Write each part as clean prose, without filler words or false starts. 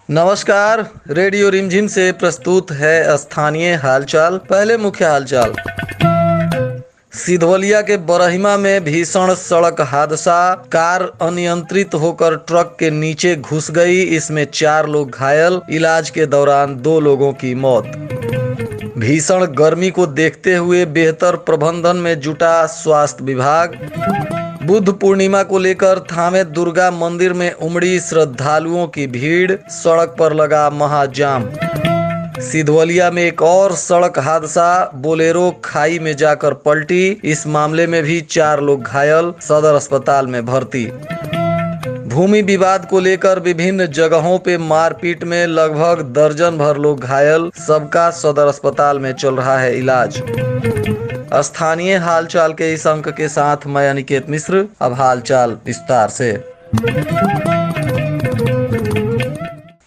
नमस्कार। रेडियो रिमझिम से प्रस्तुत है स्थानीय हालचाल। पहले मुख्य हालचाल। सिधवलिया के बरहिमा में भीषण सड़क हादसा, कार अनियंत्रित होकर ट्रक के नीचे घुस गई। इसमें 4 लोग घायल, इलाज के दौरान 2 लोगों की मौत। भीषण गर्मी को देखते हुए बेहतर प्रबंधन में जुटा स्वास्थ्य विभाग। बुद्ध पूर्णिमा को लेकर थामे दुर्गा मंदिर में उमड़ी श्रद्धालुओं की भीड़, सड़क पर लगा महाजाम। सिधवलिया में एक और सड़क हादसा, बोलेरो खाई में जाकर पलटी। इस मामले में भी 4 लोग घायल, सदर अस्पताल में भर्ती। भूमि विवाद को लेकर विभिन्न जगहों पे मारपीट में लगभग दर्जन भर लोग घायल, सबका सदर अस्पताल में चल रहा है इलाज। स्थानीय हालचाल के इस अंक के साथ मैं अनिकेत मिश्र। अब हालचाल विस्तार से।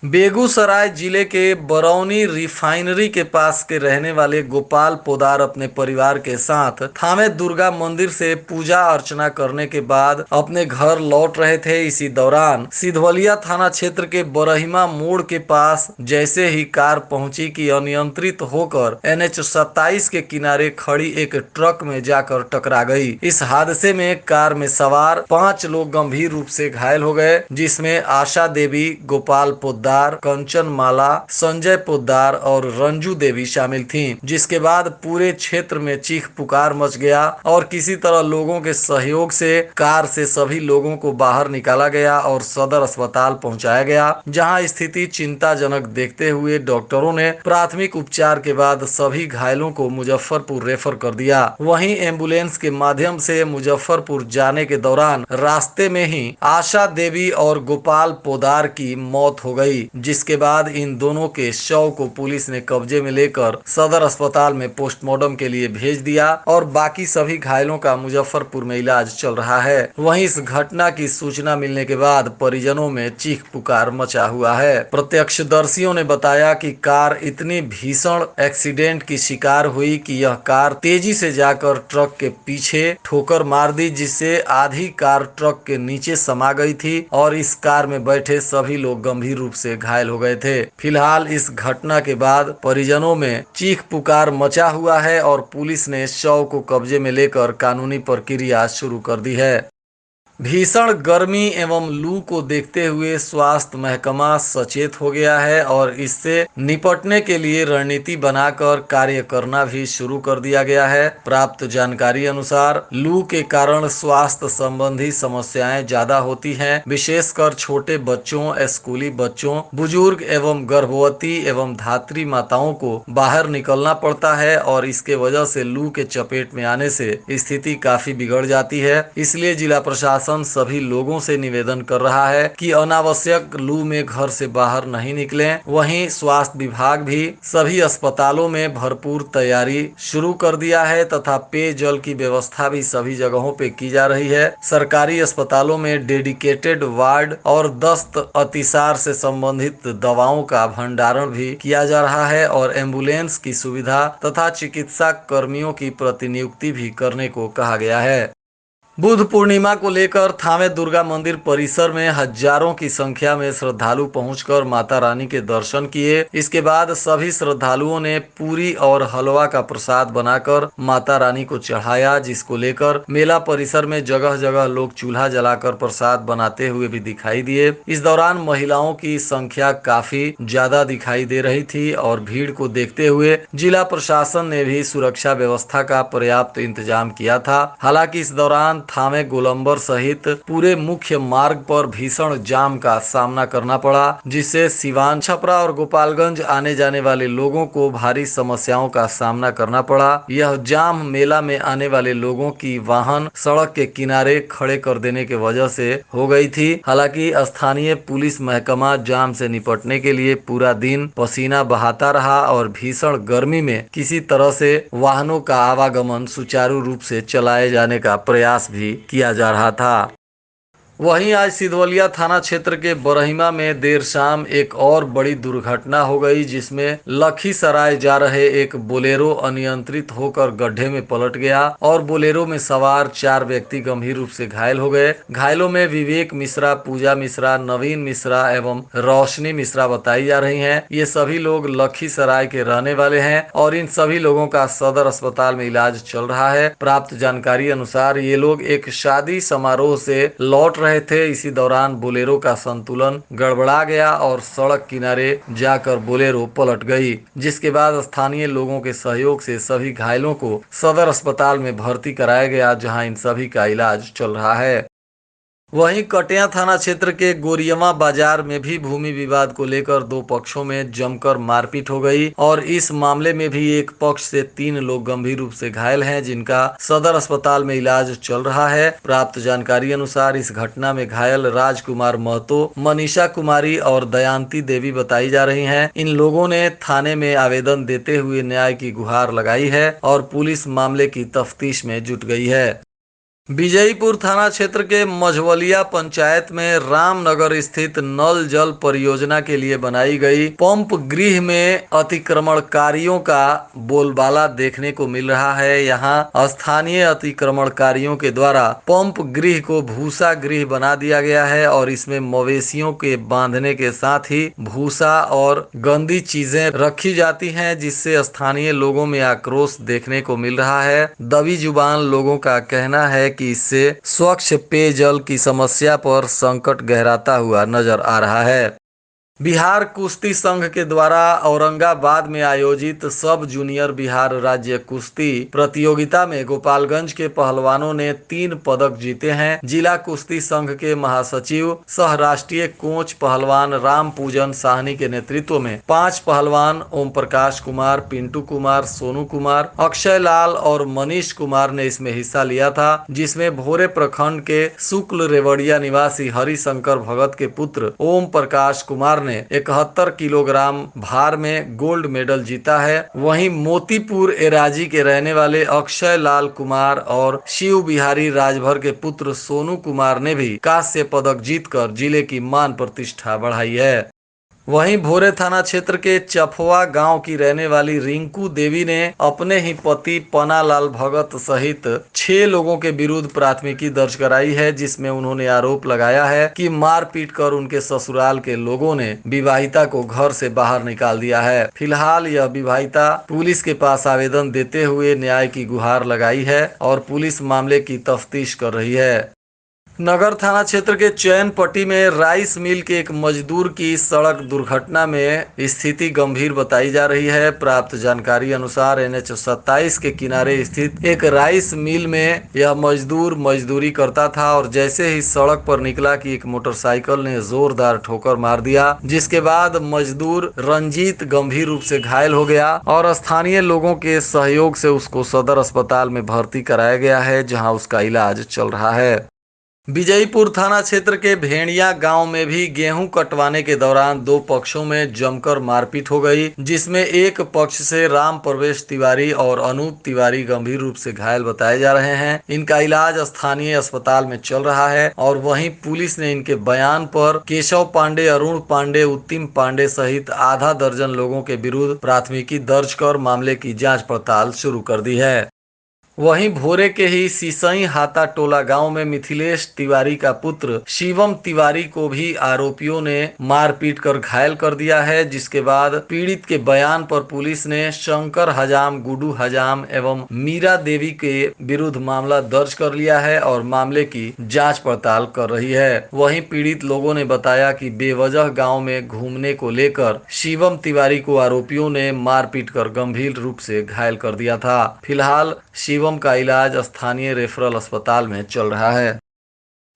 बेगूसराय जिले के बरौनी रिफाइनरी के पास के रहने वाले गोपाल पोदार अपने परिवार के साथ थामे दुर्गा मंदिर से पूजा अर्चना करने के बाद अपने घर लौट रहे थे। इसी दौरान सिधवलिया थाना क्षेत्र के बरहिमा मोड़ के पास जैसे ही कार पहुंची कि अनियंत्रित होकर NH 27 के किनारे खड़ी एक ट्रक में जाकर टकरा गई। इस हादसे में कार में सवार 5 लोग गंभीर रूप से घायल हो गए, जिसमें आशा देवी, गोपाल पोदार, कंचन माला, संजय पोद्दार और रंजू देवी शामिल थीं। जिसके बाद पूरे क्षेत्र में चीख पुकार मच गया और किसी तरह लोगों के सहयोग से कार से सभी लोगों को बाहर निकाला गया और सदर अस्पताल पहुंचाया गया, जहां स्थिति चिंताजनक देखते हुए डॉक्टरों ने प्राथमिक उपचार के बाद सभी घायलों को मुजफ्फरपुर रेफर कर दिया। वहीं एम्बुलेंस के माध्यम से मुजफ्फरपुर जाने के दौरान रास्ते में ही आशा देवी और गोपाल पोदार की मौत हो गई, जिसके बाद इन दोनों के शव को पुलिस ने कब्जे में लेकर सदर अस्पताल में पोस्टमार्टम के लिए भेज दिया और बाकी सभी घायलों का मुजफ्फरपुर में इलाज चल रहा है। वहीं इस घटना की सूचना मिलने के बाद परिजनों में चीख पुकार मचा हुआ है। प्रत्यक्षदर्शियों ने बताया कि कार इतनी भीषण एक्सीडेंट की शिकार हुई कि यह कार तेजी से जाकर ट्रक के पीछे ठोकर मार दी, जिससे आधी कार ट्रक के नीचे समा गई थी और इस कार में बैठे सभी लोग गंभीर रूप से घायल हो गए थे। फिलहाल इस घटना के बाद परिजनों में चीख पुकार मचा हुआ है और पुलिस ने शव को कब्जे में लेकर कानूनी प्रक्रिया शुरू कर दी है। भीषण गर्मी एवं लू को देखते हुए स्वास्थ्य महकमा सचेत हो गया है और इससे निपटने के लिए रणनीति बनाकर कार्य करना भी शुरू कर दिया गया है। प्राप्त जानकारी अनुसार लू के कारण स्वास्थ्य संबंधी समस्याएं ज्यादा होती हैं, विशेषकर छोटे बच्चों, स्कूली बच्चों, बुजुर्ग एवं गर्भवती एवं धात्री माताओं को बाहर निकलना पड़ता है और इसके वजह से लू के चपेट में आने से स्थिति काफी बिगड़ जाती है। इसलिए जिला प्रशासन सभी लोगों से निवेदन कर रहा है कि अनावश्यक लू में घर से बाहर नहीं निकलें। वहीं स्वास्थ्य विभाग भी सभी अस्पतालों में भरपूर तैयारी शुरू कर दिया है तथा पेयजल की व्यवस्था भी सभी जगहों पे की जा रही है। सरकारी अस्पतालों में डेडिकेटेड वार्ड और दस्त, अतिसार से संबंधित दवाओं का भंडारण भी किया जा रहा है और एम्बुलेंस की सुविधा तथा चिकित्सा कर्मियों की प्रतिनियुक्ति भी करने को कहा गया है। बुद्ध पूर्णिमा को लेकर थामे दुर्गा मंदिर परिसर में हजारों की संख्या में श्रद्धालु पहुंचकर माता रानी के दर्शन किए। इसके बाद सभी श्रद्धालुओं ने पूरी और हलवा का प्रसाद बनाकर माता रानी को चढ़ाया, जिसको लेकर मेला परिसर में जगह जगह लोग चूल्हा जलाकर प्रसाद बनाते हुए भी दिखाई दिए। इस दौरान महिलाओं की संख्या काफी ज्यादा दिखाई दे रही थी और भीड़ को देखते हुए जिला प्रशासन ने भी सुरक्षा व्यवस्था का पर्याप्त इंतजाम किया था। हालांकि इस दौरान थामे गोलंबर सहित पूरे मुख्य मार्ग पर भीषण जाम का सामना करना पड़ा, जिससे सिवान, छपरा और गोपालगंज आने जाने वाले लोगों को भारी समस्याओं का सामना करना पड़ा। यह जाम मेला में आने वाले लोगों की वाहन सड़क के किनारे खड़े कर देने के वजह से हो गई थी। हालांकि स्थानीय पुलिस महकमा जाम से निपटने के लिए पूरा दिन पसीना बहाता रहा और भीषण गर्मी में किसी तरह से वाहनों का आवागमन सुचारू रूप से चलाए जाने का प्रयास भी किया जा रहा था। वहीं आज सिधवलिया थाना क्षेत्र के बरहिमा में देर शाम एक और बड़ी दुर्घटना हो गई, जिसमें लखीसराय जा रहे एक बोलेरो अनियंत्रित होकर गड्ढे में पलट गया और बोलेरो में सवार 4 व्यक्ति गंभीर रूप से घायल हो गए। घायलों में विवेक मिश्रा, पूजा मिश्रा, नवीन मिश्रा एवं रोशनी मिश्रा बताई जा रही है। ये सभी लोग लखीसराय के रहने वाले हैं और इन सभी लोगों का सदर अस्पताल में इलाज चल रहा है। प्राप्त जानकारी अनुसार ये लोग एक शादी समारोह से लौट रहे थे। इसी दौरान बोलेरो का संतुलन गड़बड़ा गया और सड़क किनारे जाकर बोलेरो पलट गई, जिसके बाद स्थानीय लोगों के सहयोग से सभी घायलों को सदर अस्पताल में भर्ती कराया गया, जहां इन सभी का इलाज चल रहा है। वहीं कटिया थाना क्षेत्र के गोरियवा बाजार में भी भूमि विवाद को लेकर 2 पक्षों में जमकर मारपीट हो गई और इस मामले में भी एक पक्ष से 3 लोग गंभीर रूप से घायल हैं, जिनका सदर अस्पताल में इलाज चल रहा है। प्राप्त जानकारी अनुसार इस घटना में घायल राजकुमार महतो, मनीषा कुमारी और दयांती देवी बताई जा रही हैं। इन लोगों ने थाने में आवेदन देते हुए न्याय की गुहार लगाई है और पुलिस मामले की तफ्तीश में जुट गई है। विजयपुर थाना क्षेत्र के मझवलिया पंचायत में रामनगर स्थित नल जल परियोजना के लिए बनाई गई पंप गृह में अतिक्रमणकारियों का बोलबाला देखने को मिल रहा है। यहां स्थानीय अतिक्रमणकारियों के द्वारा पंप गृह को भूसा गृह बना दिया गया है और इसमें मवेशियों के बांधने के साथ ही भूसा और गंदी चीजें रखी जाती हैं, जिससे स्थानीय लोगों में आक्रोश देखने को मिल रहा है। दबी जुबान लोगों का कहना है कि इससे स्वच्छ पेयजल की समस्या पर संकट गहराता हुआ नजर आ रहा है। बिहार कुश्ती संघ के द्वारा औरंगाबाद में आयोजित सब जूनियर बिहार राज्य कुश्ती प्रतियोगिता में गोपालगंज के पहलवानों ने 3 पदक जीते हैं। जिला कुश्ती संघ के महासचिव सह राष्ट्रीय कोच पहलवान राम पूजन साहनी के नेतृत्व में 5 पहलवान ओम प्रकाश कुमार, पिंटू कुमार, सोनू कुमार, अक्षय लाल और मनीष कुमार ने इसमें हिस्सा लिया था, जिसमें भोरे प्रखंड के शुक्ल रेवड़िया निवासी हरिशंकर भगत के पुत्र ओम प्रकाश कुमार ने 71 किलोग्राम भार में गोल्ड मेडल जीता है। वहीं मोतीपुर एराजी के रहने वाले अक्षय लाल कुमार और शिव बिहारी राजभर के पुत्र सोनू कुमार ने भी कांस्य पदक जीतकर जिले की मान प्रतिष्ठा बढ़ाई है। वहीं भोरे थाना क्षेत्र के चफवा गांव की रहने वाली रिंकू देवी ने अपने ही पति पनालाल भगत सहित 6 लोगों के विरुद्ध प्राथमिकी दर्ज कराई है, जिसमें उन्होंने आरोप लगाया है कि मारपीट कर उनके ससुराल के लोगों ने विवाहिता को घर से बाहर निकाल दिया है। फिलहाल यह विवाहिता पुलिस के पास आवेदन देते हुए न्याय की गुहार लगाई है और पुलिस मामले की तफ्तीश कर रही है। नगर थाना क्षेत्र के चैनपट्टी में राइस मिल के एक मजदूर की सड़क दुर्घटना में स्थिति गंभीर बताई जा रही है। प्राप्त जानकारी अनुसार NH 27 के किनारे स्थित एक राइस मिल में यह मजदूर मजदूरी करता था और जैसे ही सड़क पर निकला कि एक मोटरसाइकिल ने जोरदार ठोकर मार दिया, जिसके बाद मजदूर रंजीत गंभीर रूप से घायल हो गया और स्थानीय लोगों के सहयोग से उसको सदर अस्पताल में भर्ती कराया गया है, जहां उसका इलाज चल रहा है। विजयपुर थाना क्षेत्र के भेड़िया गांव में भी गेहूं कटवाने के दौरान 2 पक्षों में जमकर मारपीट हो गई, जिसमें एक पक्ष से राम प्रवेश तिवारी और अनूप तिवारी गंभीर रूप से घायल बताए जा रहे हैं। इनका इलाज स्थानीय अस्पताल में चल रहा है और वहीं पुलिस ने इनके बयान पर केशव पांडे, अरुण पांडे, उत्तिम पांडे सहित आधा दर्जन लोगों के विरुद्ध प्राथमिकी दर्ज कर मामले की जाँच पड़ताल शुरू कर दी है। वहीं भोरे के ही सिसई हाता टोला गांव में मिथिलेश तिवारी का पुत्र शिवम तिवारी को भी आरोपियों ने मारपीट कर घायल कर दिया है, जिसके बाद पीड़ित के बयान पर पुलिस ने शंकर हजाम, गुडू हजाम एवं मीरा देवी के विरुद्ध मामला दर्ज कर लिया है और मामले की जांच पड़ताल कर रही है। वहीं पीड़ित लोगों ने बताया कि बेवजह गाँव में घूमने को लेकर शिवम तिवारी को आरोपियों ने मारपीट कर गंभीर रूप से घायल कर दिया था। फिलहाल शिवम का इलाज स्थानीय रेफरल अस्पताल में चल रहा है।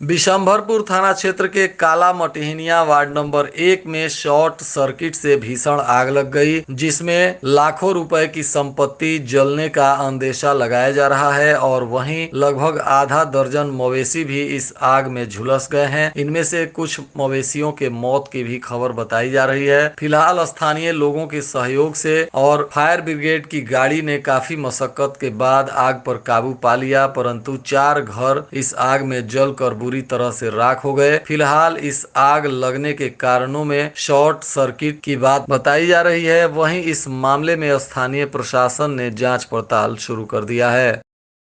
बिशंभरपुर थाना क्षेत्र के काला मटिहनिया वार्ड नंबर 1 में शॉर्ट सर्किट से भीषण आग लग गई, जिसमें लाखों रुपए की संपत्ति जलने का अंदेशा लगाया जा रहा है और वहीं लगभग आधा दर्जन मवेशी भी इस आग में झुलस गए हैं। इनमें से कुछ मवेशियों के मौत की भी खबर बताई जा रही है। फिलहाल स्थानीय लोगों के सहयोग से और फायर ब्रिगेड की गाड़ी ने काफी मशक्कत के बाद आग पर काबू पा लिया, परंतु 4 घर इस आग में जलकर बुरी तरह से राख हो गए। फिलहाल इस आग लगने के कारणों में शॉर्ट सर्किट की बात बताई जा रही है। वहीं इस मामले में स्थानीय प्रशासन ने जांच पड़ताल शुरू कर दिया है।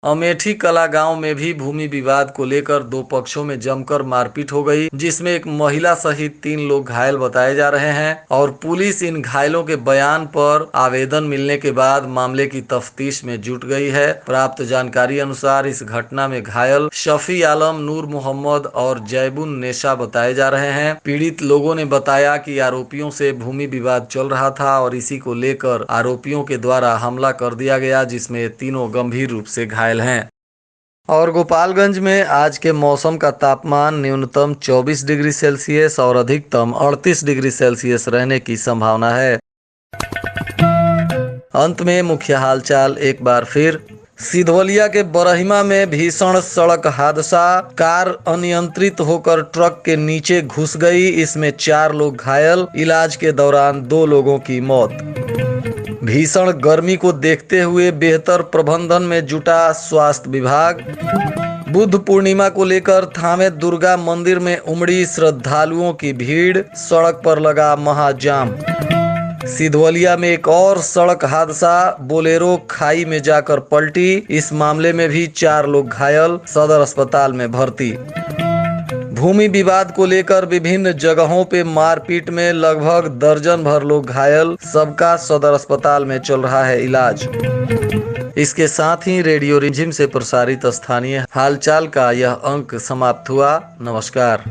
अमेठी कला गांव में भी भूमि विवाद को लेकर दो पक्षों में जमकर मारपीट हो गई, जिसमें एक महिला सहित 3 लोग घायल बताए जा रहे हैं और पुलिस इन घायलों के बयान पर आवेदन मिलने के बाद मामले की तफ्तीश में जुट गई है। प्राप्त जानकारी अनुसार इस घटना में घायल शफी आलम, नूर मोहम्मद और जैबुन नेशा बताए जा रहे हैं। पीड़ित लोगों ने बताया कि आरोपियों से भूमि विवाद चल रहा था और इसी को लेकर आरोपियों के द्वारा हमला कर दिया गया, जिसमें तीनों गंभीर रूप से घायल हैं। और गोपालगंज में आज के मौसम का तापमान न्यूनतम 24 डिग्री सेल्सियस और अधिकतम 38 डिग्री सेल्सियस रहने की संभावना है। अंत में मुख्य हालचाल एक बार फिर। सिधवलिया के बरहिमा में भीषण सड़क हादसा, कार अनियंत्रित होकर ट्रक के नीचे घुस गई। इसमें 4 लोग घायल, इलाज के दौरान 2 लोगों की मौत। भीषण गर्मी को देखते हुए बेहतर प्रबंधन में जुटा स्वास्थ्य विभाग। बुद्ध पूर्णिमा को लेकर थावे दुर्गा मंदिर में उमड़ी श्रद्धालुओं की भीड़, सड़क पर लगा महाजाम। सिधवलिया में एक और सड़क हादसा, बोलेरो खाई में जाकर पलटी। इस मामले में भी 4 लोग घायल, सदर अस्पताल में भर्ती। भूमि विवाद को लेकर विभिन्न जगहों पे मारपीट में लगभग दर्जन भर लोग घायल, सबका सदर अस्पताल में चल रहा है इलाज। इसके साथ ही रेडियो रिमझिम से प्रसारित स्थानीय हालचाल का यह अंक समाप्त हुआ। नमस्कार।